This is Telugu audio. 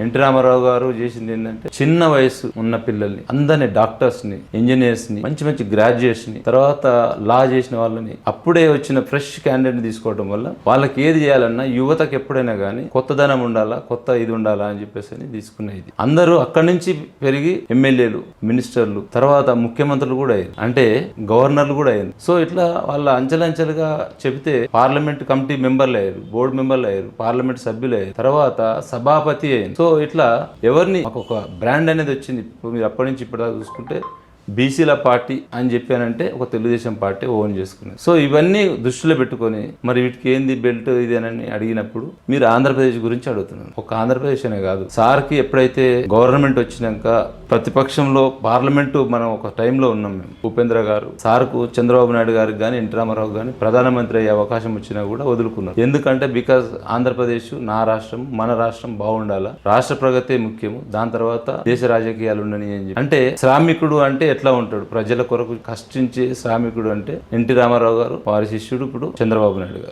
ఎన్టీ రామారావు గారు చేసింది ఏంటంటే చిన్న వయసు ఉన్న పిల్లల్ని అందరినీ డాక్టర్స్ ని ఇంజనీర్స్ ని మంచి మంచి గ్రాడ్యుయేట్స్ ని తర్వాత లా చేసిన వాళ్ళని అప్పుడే వచ్చిన ఫ్రెష్ క్యాండిడేట్ ని తీసుకోవడం వల్ల వాళ్ళకి ఏది చేయాలన్నా యువతకు ఎప్పుడైనా కానీ కొత్తదనం ఉండాలా, కొత్త ఇది ఉండాలా అని చెప్పేసి తీసుకునేది. అందరూ అక్కడి నుంచి పెరిగి ఎమ్మెల్యేలు, మినిస్టర్లు, తర్వాత ముఖ్యమంత్రులు కూడా అయ్యారు, అంటే గవర్నర్లు కూడా అయ్యారు. సో ఇట్లా వాళ్ళ అంచెలంచెలుగా చెబితే పార్లమెంట్ కమిటీ మెంబర్లు అయ్యారు, బోర్డు మెంబర్లు అయ్యారు, పార్లమెంట్ సభ్యులు అయ్యారు, తర్వాత సభాపతి అయ్యారు. సో ఇట్లా ఎవరిని ఒక బ్రాండ్ అనేది వచ్చింది. మీరు అప్పటి నుంచి ఇప్పటిదాకా చూసుకుంటే బీసీల పార్టీ అని చెప్పానంటే ఒక తెలుగుదేశం పార్టీ ఓన్ చేసుకున్నది. సో ఇవన్నీ దృష్టిలో పెట్టుకొని మరి వీటికి ఏంది బెల్ట్ ఇదేనని అడిగినప్పుడు మీరు ఆంధ్రప్రదేశ్ గురించి అడుగుతున్నారు. ఒక ఆంధ్రప్రదేశ్ అనే కాదు, సార్కి ఎప్పుడైతే గవర్నమెంట్ వచ్చినాక ప్రతిపక్షంలో పార్లమెంటు మనం ఒక టైంలో ఉన్నాం మేము, ఉపేంద్ర గారు సార్కు చంద్రబాబు నాయుడు గారికి కానీ ఎన్టీ రామారావు కానీ ప్రధానమంత్రి అయ్యే అవకాశం వచ్చినా కూడా వదులుకున్నారు. ఎందుకంటే బికాజ్ ఆంధ్రప్రదేశ్ నా రాష్ట్రం, మన రాష్ట్రం బాగుండాలా, రాష్ట్ర ప్రగతే ముఖ్యము, దాని తర్వాత దేశ రాజకీయాలు ఉండని అని చెప్పి. అంటే శ్రామికుడు అంటే ఎట్లా ఉంటాడు, ప్రజల కొరకు కష్టించే శ్రామికుడు అంటే ఎన్టీ రామారావు గారు, వారి శిష్యుడు ఇప్పుడు చంద్రబాబు నాయుడు గారు.